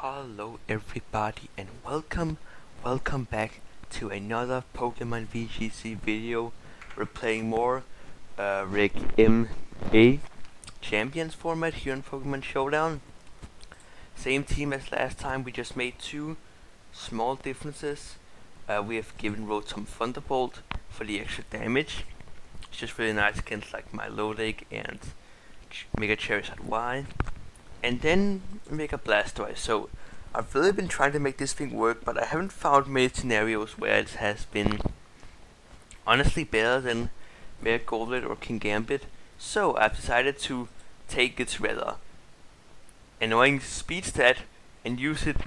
Hello everybody and welcome back to another Pokemon VGC video. We're playing more Rig MA Champions format here in Pokemon Showdown. Same team as last time, we just made two small differences. We have given Rotom Thunderbolt for the extra damage. It's just really nice against like my Lodeg and Mega Charizard Y. And then make a blastoise. So I've really been trying to make this thing work, but I haven't found many scenarios where it has been honestly better than Mega Goldet or King Gambit. So I've decided to take its rather annoying speed stat and use it,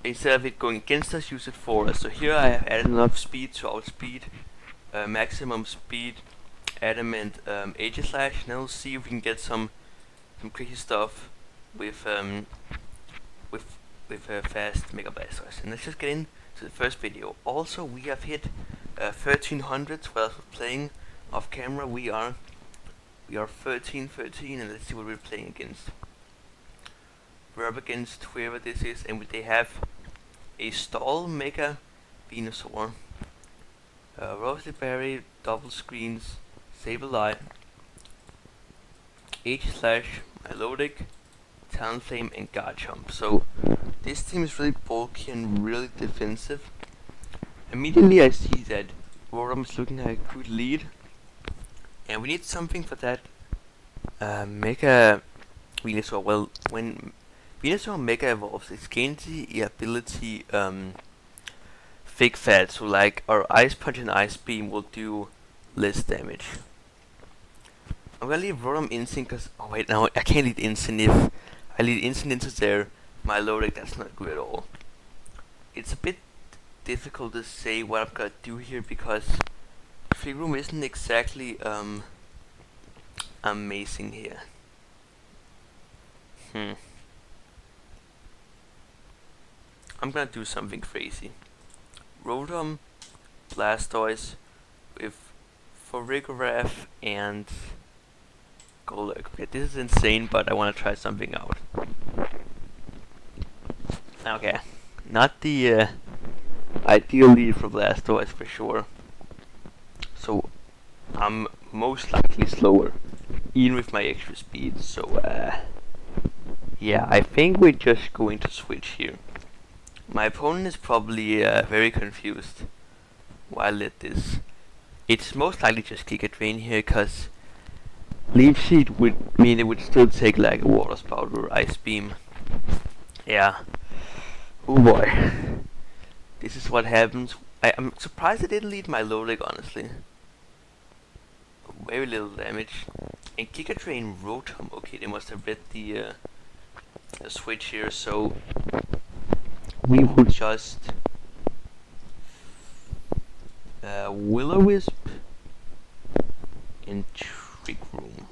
instead of it going against us, use it for us. So here I have added enough speed to outspeed maximum speed adamant Aegislash. Now we'll see if we can get some crazy stuff with fast Mega Blastoise. And let's just get into the first video. Also, we have hit 1300 while playing off camera. We are 13, and let's see what we're playing against. We're up against whoever this is, and they have a stall Mega Venusaur, Rosy Berry, double screens, Sableye, Aegislash, Melodic, Talonflame, and Garchomp. So this team is really bulky and really defensive. Immediately I see that Rotom is looking at a good lead, and we need something for that Mega Venusaur. Well, when Venusaur Mega evolves, it gains the ability Fake Fat, so like our Ice Punch and Ice Beam will do less damage. I'm gonna leave Rotom Instinct cause, oh wait, no, I can't lead Instinct. If I lead Instinct into their Milotic, that's not good at all. It's a bit difficult to say what I'm gonna do here because Free Room isn't exactly amazing here. I'm gonna do something crazy. Rotom, Blastoise with Farigiraf and Golurk. Okay, this is insane, but I want to try something out. Okay, not the ideal lead for Blastoise for sure. So I'm most likely slower, even with my extra speed. So yeah, I think we're just going to switch here. My opponent is probably very confused why I let this. It's most likely just Giga Drain here, cause Leech Seed would mean it would still take like a Water Spout or Ice Beam. Yeah. Oh boy. This is what happens. I'm surprised I didn't lead my Lodeg, honestly. Very little damage. And Giga Drain Rotom. Okay, they must have read the switch here, so we will just Will-O-Wisp and Trick Room,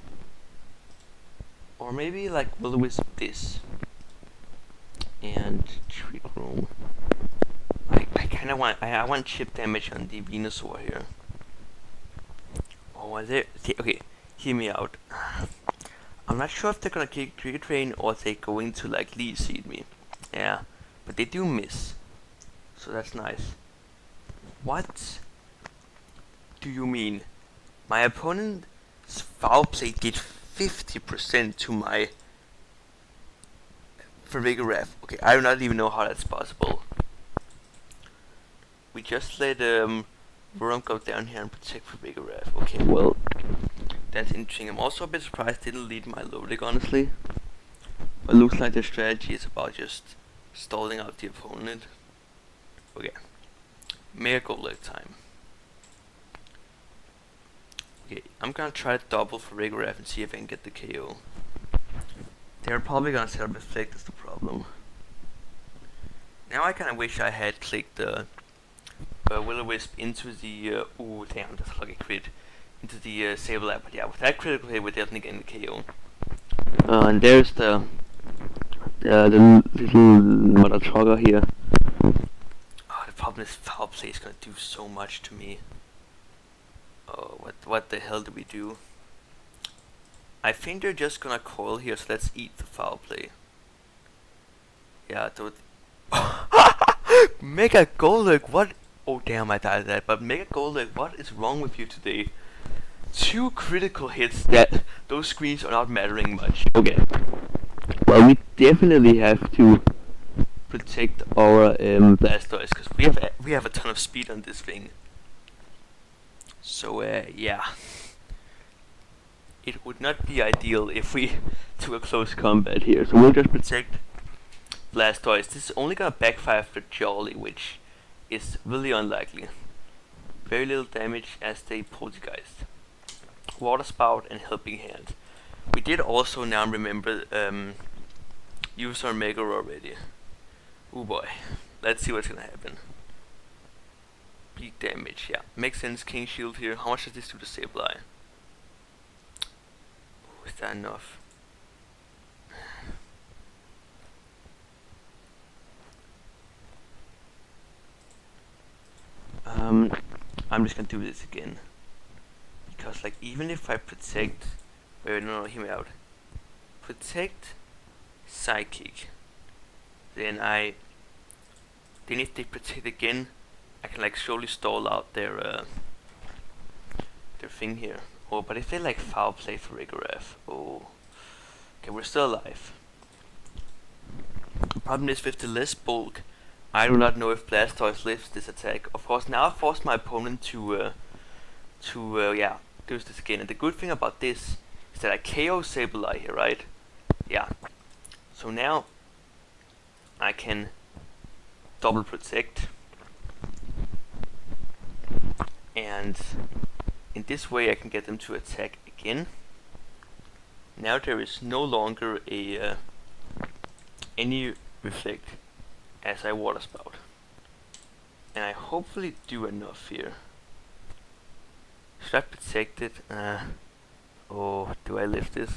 or maybe like Will-O-Wisp this and Trick Room. I kind of want I want chip damage on the Venusaur here. Oh, okay, hear me out. I'm not sure if they're gonna kick Giga Drain or they're going to like Leech Seed me. Yeah, but they do miss, so that's nice. What do you mean? My opponent's foul play did 50% to my Farigiraf. Okay, I do not even know how that's possible. We just let Rotom go down here and protect Farigiraf. Okay, well, that's interesting. I'm also a bit surprised they didn't lead my Lodeg, honestly. But it looks like their strategy is about just stalling out the opponent. Okay, Mega Goldet time. Okay, I'm gonna try to double for Farigiraf and see if I can get the KO. They're probably gonna set up Reflect, is the problem. Now I kinda wish I had clicked the Will-O-Wisp into the, ooh damn, that's like a crit, into the Sableye, but yeah, with that critical hit we're definitely getting the KO. And there's the little mother trogger here. Oh, the problem is foul play is gonna do so much to me. Oh, what the hell do we do? I think they're just gonna coil here, so let's eat the foul play. Yeah, so Mega Golek, what? Oh damn, I died at that. But Mega Golek, what is wrong with you today? 2 critical hits. That those screens are not mattering much. Okay. Well, we definitely have to protect our Blastoise because we have a ton of speed on this thing. So yeah, it would not be ideal if we took a close combat here. So we'll just protect Blastoise. This is only gonna backfire for Jolly, which is really unlikely. Very little damage as they poltergeist. Water Spout and Helping Hand. We did also now remember use our Mega already. Oh boy. Let's see what's gonna happen. Big damage, yeah. Makes sense, King Shield here. How much does this do to Sableye? Is that enough? I'm just gonna do this again. Because like even if I protect wait, no, hear me out. Protect Psychic. Then if they protect again, I can like slowly stall out their thing here. Oh, but if they like foul play for Rigoraph, oh, okay, we're still alive. The problem is with the less bulk, I do not know if Blastoise lifts this attack. Of course, now I forced my opponent to yeah, do this again. And the good thing about this is that I KO Sableye here, right? Yeah. So now I can double protect, and in this way I can get them to attack again. Now there is no longer a any reflect as I Water Spout, and I hopefully do enough here. Should I protect it? Oh, do I lift this?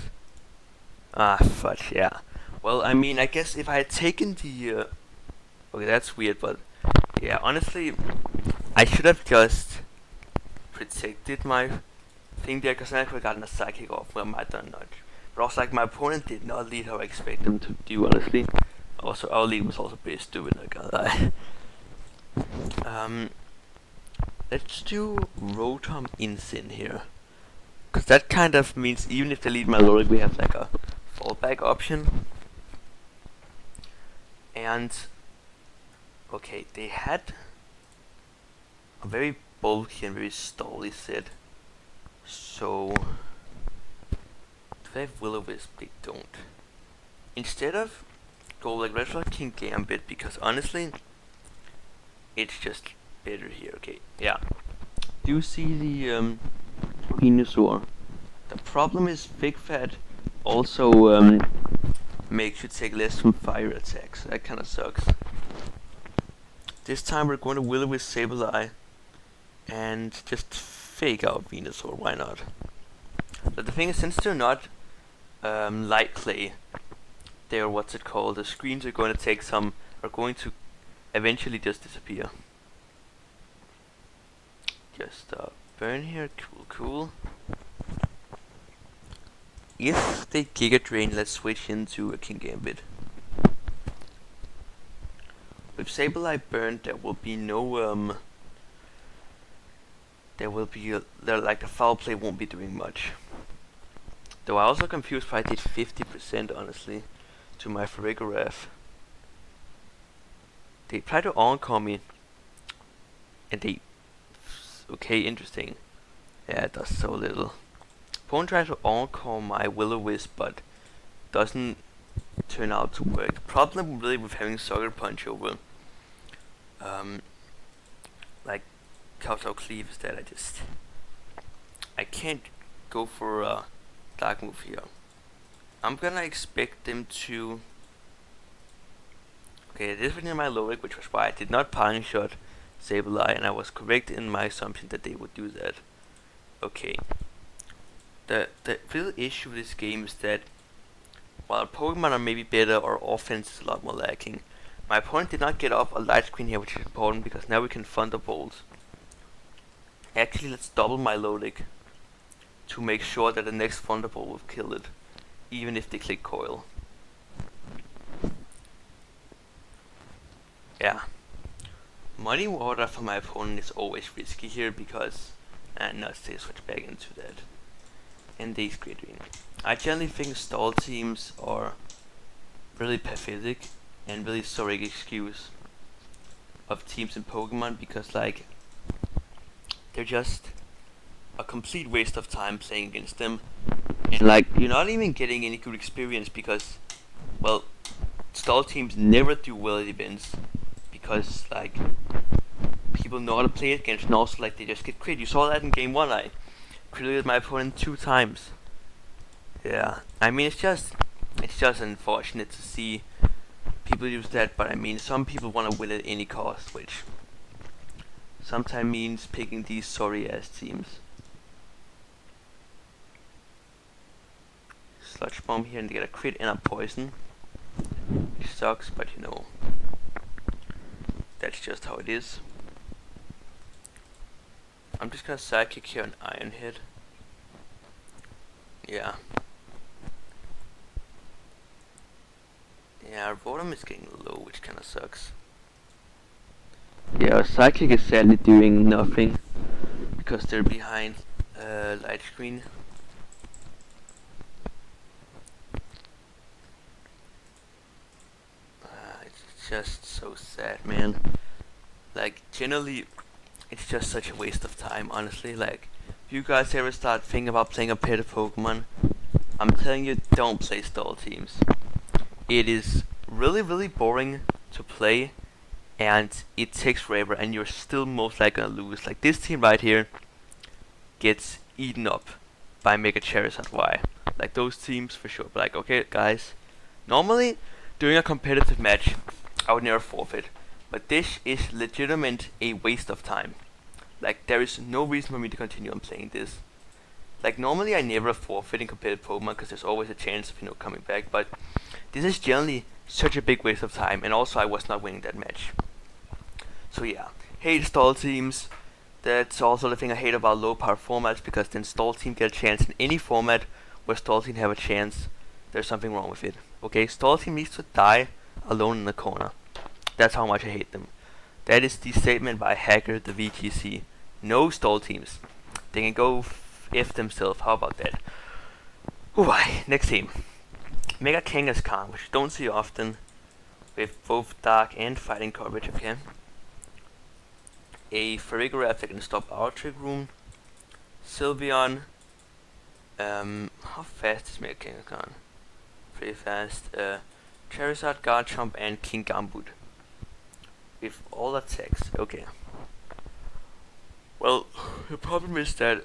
Ah, fudge, yeah. Well, I mean, I guess if I had taken the okay, that's weird, but yeah, honestly, I should have just protected my thing there, because then I could have gotten a Psychic off where I might have done nudge. But also, like, my opponent did not lead how I expected him to do, honestly. Also, our lead was also pretty stupid, not gonna lie. Let's do Rotom Insyn here. Because that kind of means even if they lead my Loric, we have like a fallback option. And okay, they had a very bulky and very stally set. So do they have Will-O-Wisp? They don't. Instead of go like Red Flag King Gambit, because honestly it's just better here. Okay, yeah. Do you see the Venusaur? The problem is Big Fat also makes you take less from fire attacks. That kinda sucks. This time we're going to Will-O-Wisp Sableye and just fake out Venusaur, why not? But the thing is, since they're not light clay, they're what's it called, the screens are going to take some, are going to eventually just disappear. Just burn here, cool. If they Giga Drain, let's switch into a King Gambit. With Sableye burned, there will be no like the foul play won't be doing much. Though I also confused why I did 50% honestly to my Farigiraf. They tried to encore me, and they okay, interesting. Yeah, it does so little. Opponent tries to encore my Will-O-Wisp, but doesn't turn out to work. The problem really with having Sucker Punch over like Kowtow Cleave is that I can't go for a dark move here. I'm gonna expect them to okay, this was near my Loic, which was why I did not Parting Shot Sableye, and I was correct in my assumption that they would do that. Okay. The real issue with this game is that while Pokemon are maybe better, our offense is a lot more lacking. My opponent did not get up a light screen here, which is important because now we can Thunderbolt. Actually, let's double my Lodic to make sure that the next Thunderbolt will kill it, even if they click Coil. Muddy water for my opponent is always risky here because not to switch back into that. And they screen. I generally think stall teams are really pathetic and really sorry excuse of teams in Pokemon because like they're just a complete waste of time playing against them. And like you're not even getting any good experience because well stall teams never do well at events because like people know how to play against and also like they just get crit. You saw that in game 1, I critted my opponent 2 times. Yeah, I mean it's just unfortunate to see people use that, but I mean some people want to win at any cost, which sometimes means picking these sorry ass teams. Sludge bomb here and they get a crit and a poison, which sucks, but you know that's just how it is. I'm just gonna sidekick here an Iron Head. Yeah. Yeah, Rotom is getting low, which kinda sucks. Yeah, our sidekick is sadly doing nothing because they're behind light screen. It's just so sad, man. Like, generally, it's just such a waste of time, honestly. Like, if you guys ever start thinking about playing a competitive Pokemon, I'm telling you, don't play stall teams. It is really, really boring to play, and it takes forever, and you're still most likely gonna lose. Like, this team right here gets eaten up by Mega Charizard Y. Like, those teams for sure. But like, okay, guys, normally, during a competitive match, I would never forfeit. But this is legitimate a waste of time. Like, there is no reason for me to continue on playing this. Like, normally I never forfeit in competitive Pokemon because there's always a chance of, you know, coming back. But this is generally such a big waste of time. And also I was not winning that match. So yeah, hate stall teams. That's also the thing I hate about low power formats because then stall team get a chance in any format where stall team have a chance. There's something wrong with it. Okay, stall team needs to die alone in the corner. That's how much I hate them. That is the statement by Hacker the VGC. No stall teams. They can go F themselves. How about that? Alright, next team. Mega Kangaskhan, which you don't see often, with both dark and fighting coverage again. A Farigiraf that can stop our Trick Room. Sylveon. How fast is Mega Kangaskhan? Pretty fast. Charizard, Garchomp, and King Gambit. With all attacks, okay. Well, the problem is that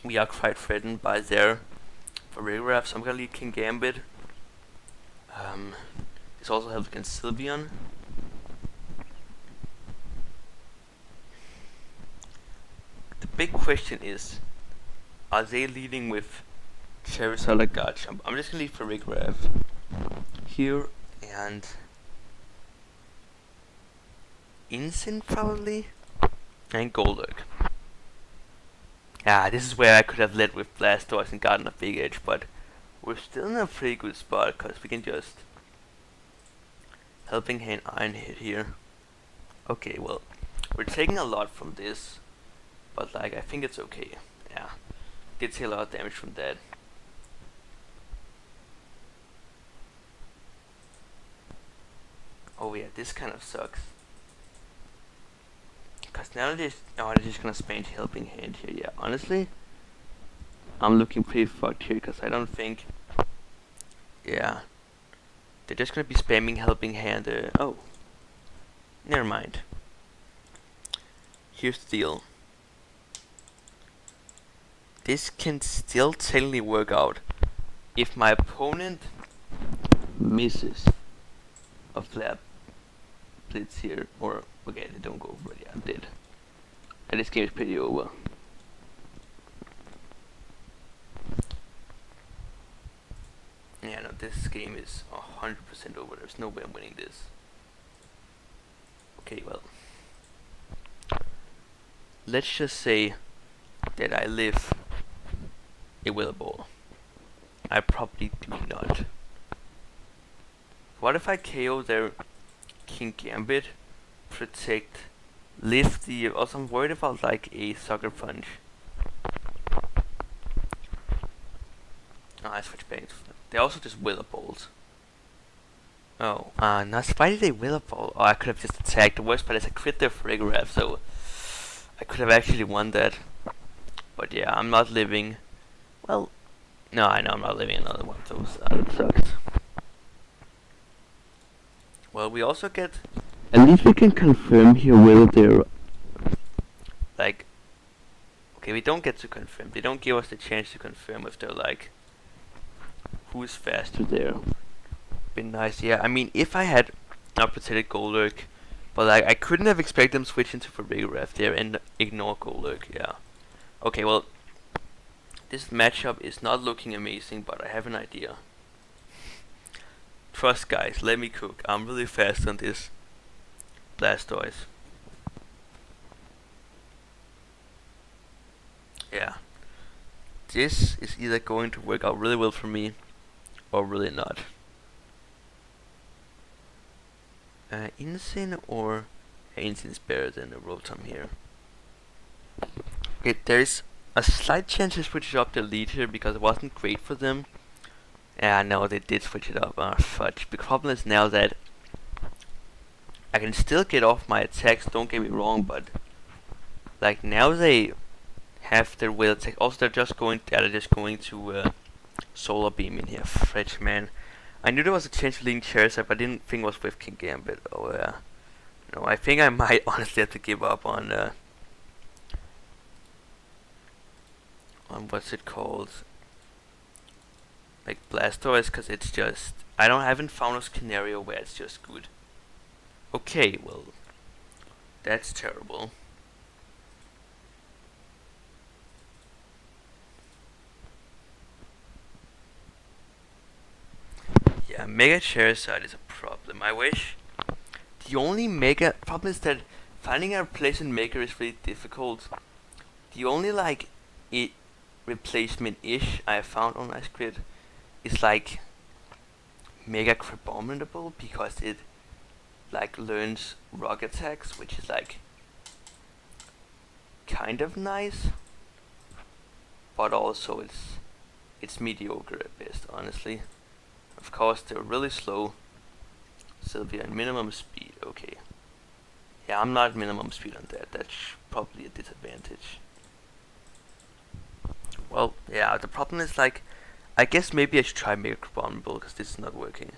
we are quite threatened by their Farigiraf, so I'm gonna lead King Gambit. This also helps against Sylveon. The big question is, are they leading with Charizard or Garchomp? I'm just gonna leave Farigiraf here and Instant probably, and Golduck. This is where I could have led with Blastoise and gotten a big edge, but we're still in a pretty good spot because we can just helping hand Iron Head here. Okay, well, we're taking a lot from this, but like I think it's okay. Yeah, did take a lot of damage from that. Oh yeah, this kind of sucks. Cause now they're just gonna spam helping hand here. Yeah, honestly, I'm looking pretty fucked here because I don't think. Yeah, they're just gonna be spamming helping hand. Oh, never mind. Here's the deal. This can still technically work out if my opponent misses a flap blitz here, or okay, they don't go for it. Yeah, I'm dead. And this game is pretty over. Yeah, no, this game is 100% over. There's no way I'm winning this. Okay, well, let's just say that I live a Willow Ball. I probably do not. What if I KO their King Gambit, protect, lift the. Also, I'm worried about like a sucker punch. Oh, I switched back. They also just wither balls. Oh, nice. Why did they wither ball? Oh, I could have just attacked. The worst part is I crit their Frigoraph, so I could have actually won that. But yeah, I'm not living. Well, no, I know I'm not living another one of those. That sucks. Well, we also get. At least we can confirm here whether they're. Like. Okay, we don't get to confirm. They don't give us the chance to confirm if they're like. Who's faster there? Been nice, yeah. I mean, if I had not protected Golurk, but like I couldn't have expected them switching to Frigoraph there and ignore Golurk, yeah. Okay, well, this matchup is not looking amazing, but I have an idea. Trust, guys, let me cook. I'm really fast on this Blastoise. Yeah. This is either going to work out really well for me or really not. Insane or Insane is better than a Rotom here. Okay, there's a slight chance to switch it up the lead here because it wasn't great for them. Yeah, no, they did switch it up. Ah, fudge. The problem is now that I can still get off my attacks, don't get me wrong, but like now they have their will attack. Also, they're just going to Solar Beam in here. Fudge, man. I knew there was a chance for leading Charizard, but I didn't think it was with King Gambit. Oh yeah. No, I think I might honestly have to give up on what's it called? Like Blastoise, because it's just I haven't found a scenario where it's just good. Okay, well, that's terrible. Yeah, Mega Charizard is a problem. I wish. The only Mega problem is that finding a replacement Mega is really difficult. The only like replacement-ish I have found on Ice Grid is like Mega Crabominable because it like learns rock attacks, which is like kind of nice, but also it's mediocre at best, honestly. Of course, they're really slow. Sylvia, minimum speed. Okay. Yeah, I'm not minimum speed on that. That's probably a disadvantage. Well, yeah, the problem is like, I guess maybe I should try Mega Crabominable because this is not working.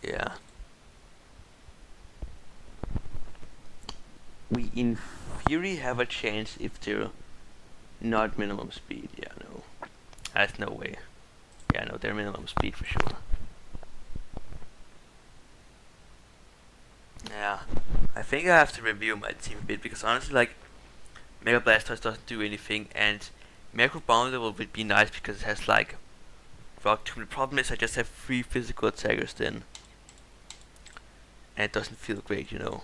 Yeah. We in theory have a chance if they're not minimum speed. Yeah, no. That's no way. Yeah, no, they're minimum speed for sure. Yeah. I think I have to review my team a bit because honestly, like, Mega Blastoise doesn't do anything and Mega Crabominable would be nice because it has like Rock Tomb. The problem is I just have 3 physical attackers then. And it doesn't feel great, you know.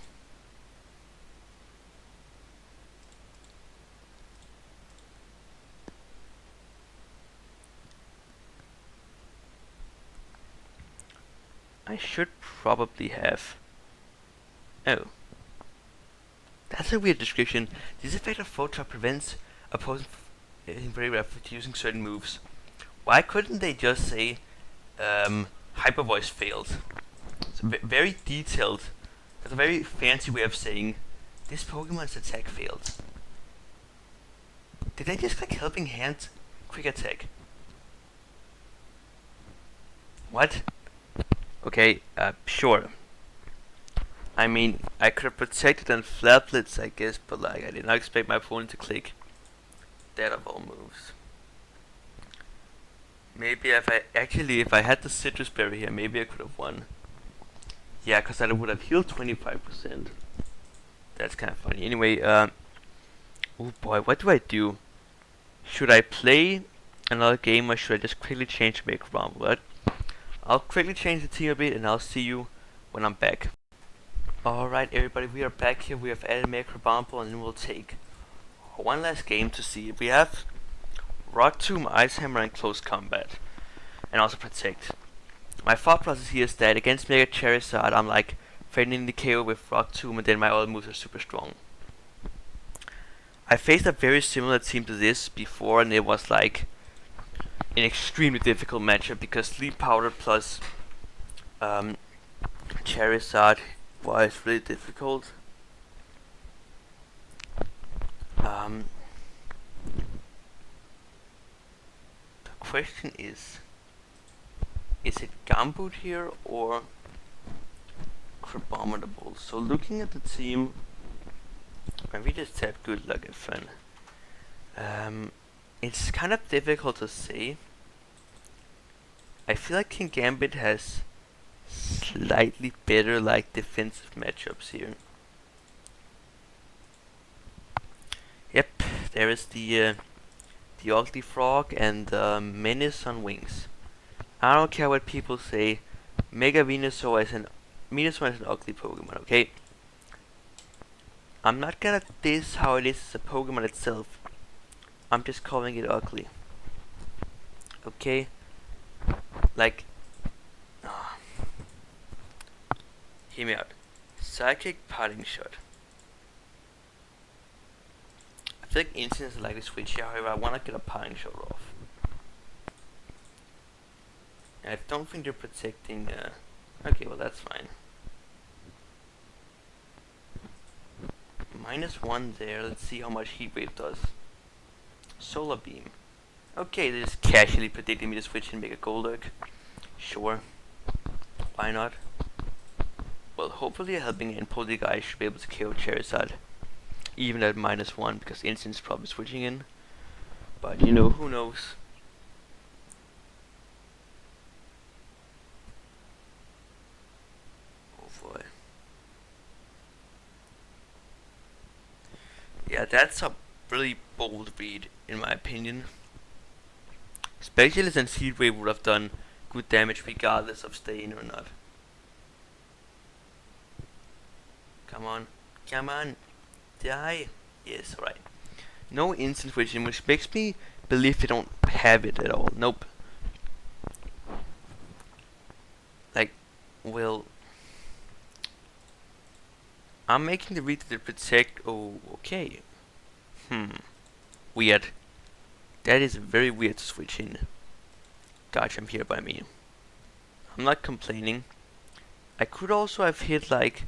I should probably have. Oh. That's a weird description. This effect of Photrap prevents opposing hitting very rapidly using certain moves. Why couldn't they just say Hyper Voice failed? It's very detailed. That's a very fancy way of saying this Pokemon's attack failed. Did they just click Helping Hand Quick Attack? What? Okay, sure. I mean, I could have protected and Flat Blitz, I guess, but like, I did not expect my opponent to click that of all moves. Maybe if I had the Citrus Berry here, maybe I could have won. Yeah, because I would have healed 25%. That's kind of funny. Anyway, oh boy, what do I do? Should I play another game or should I just quickly change to Mega Crabominable? But I'll quickly change the team a bit and I'll see you when I'm back. Alright everybody, we are back here. We have added Mega Crabominable and then we'll take one last game to see if we have Rock Tomb, Ice Hammer and Close Combat. and also protect. My thought process here is that against Mega Charizard, I'm like threatening the KO with Rock Tomb, and then my other moves are super strong. I faced a very similar team to this before, and it was like an extremely difficult matchup because Sleep Powder plus Charizard was really difficult. The question is it Gambit here or Crabominable? So looking at the team, when we just have good luck and fun, it's kind of difficult to say. I feel like King Gambit has slightly better like defensive matchups here. Yep, there is the Ugly Frog and Menace on wings. I don't care what people say. Mega Venusaur is an ugly Pokemon, okay? I'm not gonna diss how it is as a Pokemon itself. I'm just calling it ugly. Okay? Like, hear me out. Psychic Parting Shot. I feel like Instant is a likely switch here, however I wanna get a Parting Shot off. And I don't think they're protecting, okay, well that's fine. -1 there, let's see how much Heat Wave does. Solar Beam. Okay, they're just casually predicting me to switch and make a Golduck. Sure. Why not? Well, hopefully a helping hand Poltergeist should be able to KO Charizard. Even at -1, because Instant's probably switching in. But, you know, who knows? Oh boy. Yeah, that's a really bold read, in my opinion. Especially since Heat Wave would have done good damage regardless of staying or not. Come on. Come on. Die. Yes, alright. No instant switching, which makes me believe they don't have it at all. Nope. Like, well, I'm making the read to protect. Oh, okay. Weird. That is very weird to switch in. Garchomp here by me. I'm not complaining. I could also have hit like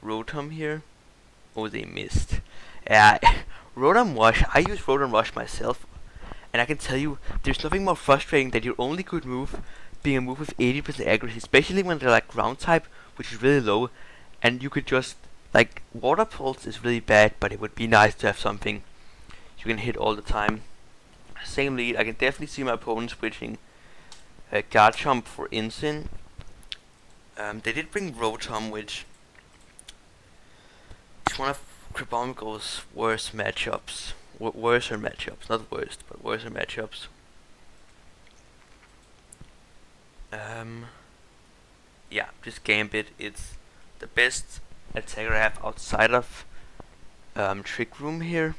Rotom here. Oh, they missed. Rotom Rush. I use Rotom Rush myself, and I can tell you, there's nothing more frustrating than your only good move being a move with 80% accuracy, especially when they're like ground type, which is really low, and you could just like Water Pulse is really bad, but it would be nice to have something you can hit all the time. Same lead. I can definitely see my opponent switching Garchomp for Instant. They did bring Rotom, which is one of Crabomical's worst matchups. Worser matchups, not worst, but worser matchups. Yeah, just Gambit. It's the best attacker I have outside of Trick Room here.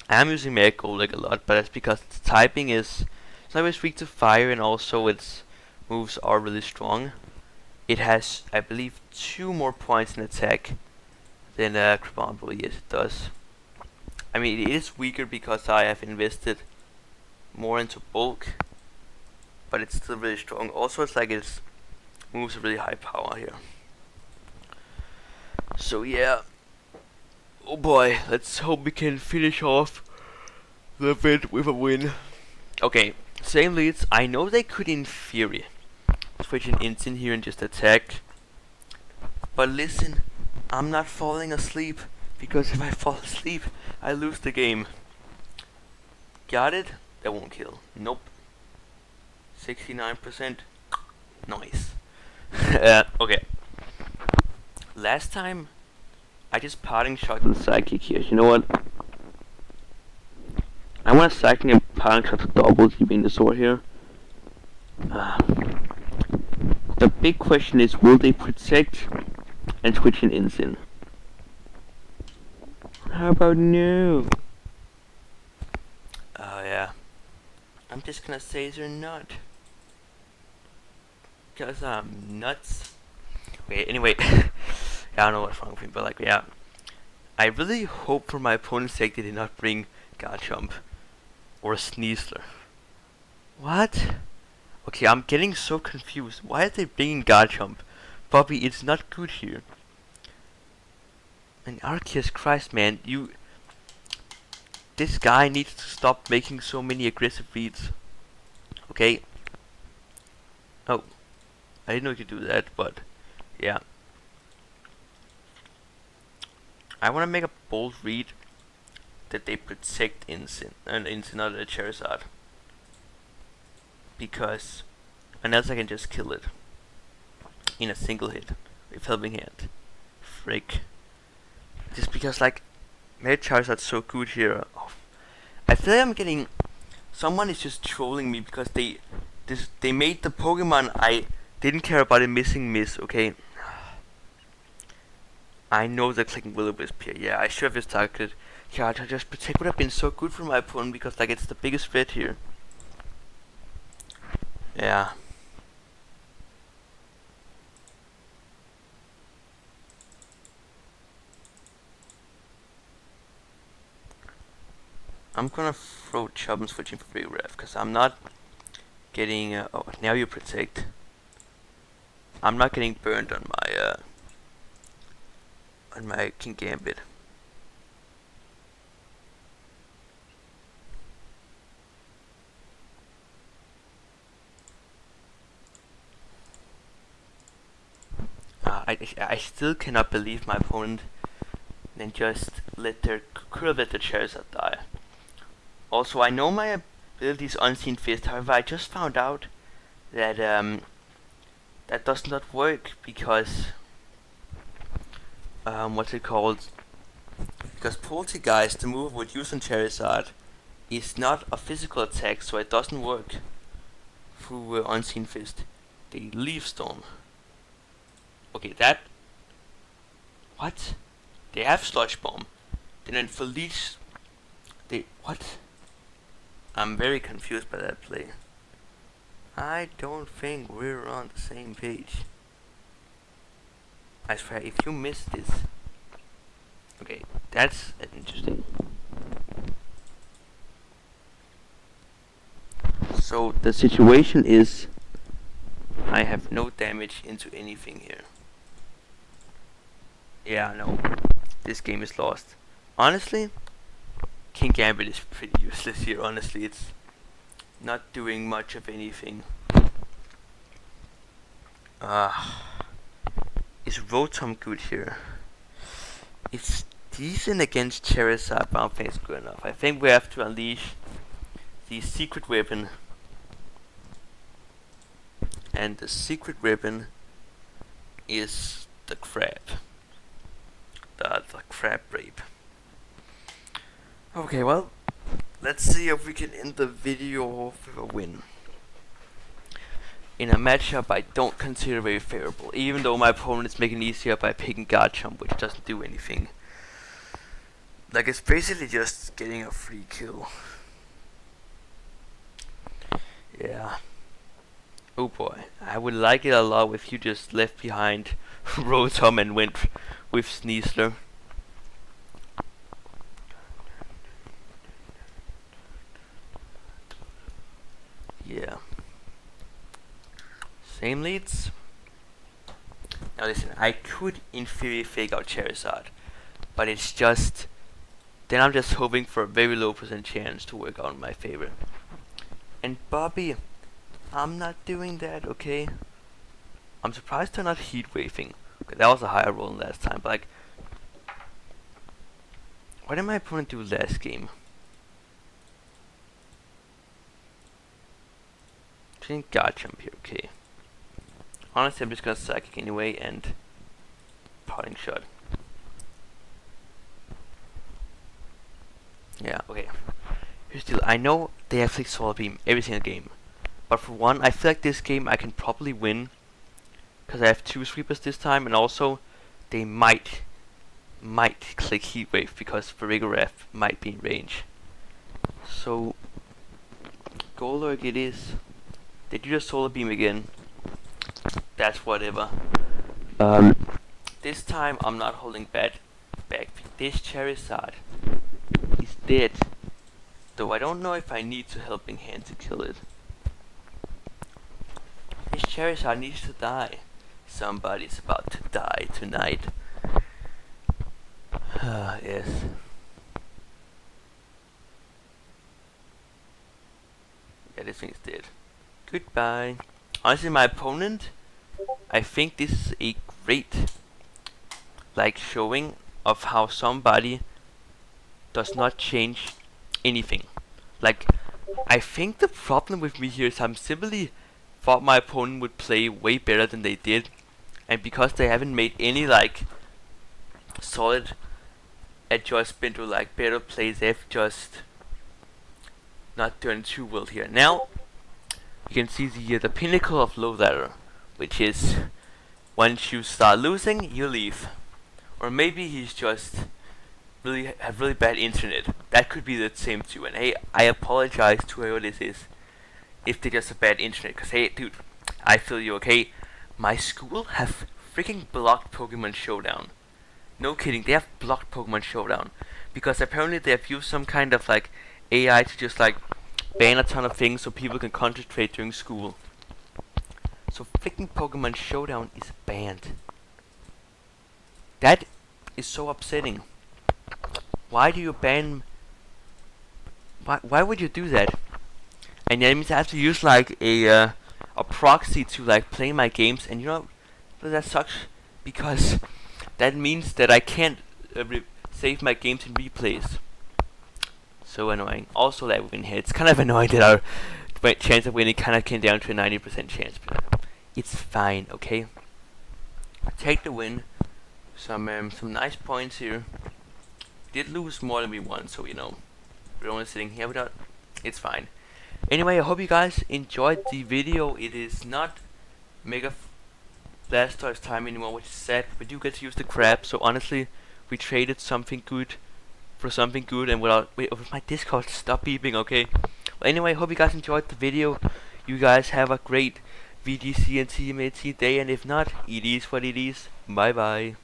I'm using Mega Golduck a lot, but that's because its typing is it's not very weak to fire, and also its moves are really strong. It has, I believe, 2 more points in attack than Crabominable. Yes, it does. I mean, it is weaker because I have invested more into bulk, but it's still really strong. Also, it's like its moves are really high power here. So yeah. Oh boy, let's hope we can finish off the event with a win. Okay, same leads. I know they could in theory switch an instant here and just attack. But listen, I'm not falling asleep, because if I fall asleep, I lose the game. Got it? That won't kill. Nope. 69%. Nice. Okay. Last time, I just parting shot the Psychic here. You know what? I want to Psychic and parting shot to double the Venusaur here. The big question is, will they protect and switch an instant? How about no? Oh yeah. I'm just gonna say they're not. Because I'm nuts. Okay, anyway. I don't know what's wrong with me, but like, yeah. I really hope for my opponent's sake they did not bring Garchomp. Or Sneasler. What? Okay, I'm getting so confused. Why are they bringing Garchomp? Bobby, it's not good here. And Arceus, Christ, man, this guy needs to stop making so many aggressive reads. Okay. Oh, I didn't know you could do that, but yeah. I want to make a bold read that they protect Incin out of the Charizard. Because unless I can just kill it in a single hit with Helping Hand. Frick. Just because, like, my Charizard's so good here. Oh, I feel like I'm getting... Someone is just trolling me because they made the Pokemon I didn't care about a missing miss, okay? I know they're clicking Will-O-Wisp here. Yeah, I should have just targeted. Yeah, just Protect would have been so good for my opponent because, like, it's the biggest threat here. Yeah. I'm gonna throw Chubb switching for Big Ref because I'm not getting. Oh, now you Protect. I'm not getting burned on my King Gambit. I still cannot believe my opponent then just could have let their Charizard die. Also, I know my ability is Unseen Fist. However, I just found out that that does not work because what's it called? Because Poltergeist, the move would use on Charizard, is not a physical attack, so it doesn't work through Unseen Fist. They Leaf Storm. Okay, that. What? They have Sludge Bomb. Then for Leech, they what? I'm very confused by that play. I don't think we're on the same page. I swear, if you miss this, okay, that's interesting. So the situation is, I have no damage into anything here. Yeah, no, this game is lost. Honestly, King Gambit is pretty useless here. Honestly, it's not doing much of anything. Is Rotom good here? It's decent against Charizard, but I don't think it's good enough. I think we have to unleash the secret weapon. And the secret weapon is the crab. The crab rape. Okay, well, let's see if we can end the video with a win. In a matchup I don't consider very favorable, even though my opponent is making it easier by picking Garchomp, which doesn't do anything. Like, it's basically just getting a free kill. Yeah. Oh boy, I would like it a lot if you just left behind Rotom and went with Sneasler. Yeah. Same leads. Now listen, I could in theory fake out Charizard, but it's just, then I'm just hoping for a very low % chance to work out in my favor. And Bobby, I'm not doing that, okay? I'm surprised they're not heat waving. Okay, that was a higher roll than last time, but like, what did my opponent do last game? I think Garchomp here, okay. Honestly, I'm just gonna Psychic anyway and Parting Shot. Yeah, okay. Here's the deal. I know they have Flick Solar Beam every single game, but for one, I feel like this game I can probably win because I have 2 sweepers this time, and also they might click Heat Wave because Farigiraf might be in range. So Golurk it is. Did you just solar beam again? That's whatever. This time I'm not holding back. This Charizard is dead. Though I don't know if I need to helping hand to kill it. This Charizard needs to die. Somebody's about to die tonight. Yes. Yeah, this thing's dead. Goodbye. Honestly, my opponent, I think this is a great showing of how somebody does not change anything. I think the problem with me here is I'm simply thought my opponent would play way better than they did, and because they haven't made any solid adjustment or better plays, they've just not done too well here. Now you can see the pinnacle of low ladder, which is once you start losing, you leave. Or maybe he's just have really bad internet. That could be the same too. And hey, I apologize to whoever this is if they just have bad internet. Cause hey, dude, I feel you. Okay, my school have freaking blocked Pokemon Showdown. No kidding, they have blocked Pokemon Showdown because apparently they have used some kind of AI to just ban a ton of things so people can concentrate during school. So freaking Pokemon Showdown is banned. That is so upsetting. Why do you ban? Why would you do that? And that means I have to use a proxy to play my games, and you know that sucks because that means that I can't save my games in replays. So annoying. Also, that win here. It's kind of annoying that our chance of winning kind of came down to a 90% chance, but it's fine. Okay. Take the win. Some nice points here. Did lose more than we won, so you know we're only sitting here without. It's fine. Anyway, I hope you guys enjoyed the video. It is not Mega Blastoise time anymore, which is sad. We do get to use the crab, so honestly, we traded something good for something good. And without my Discord stop beeping, okay? Well, anyway, I hope you guys enjoyed the video. You guys have a great VGC and TMNT day, and if not, it is what it is. Bye bye.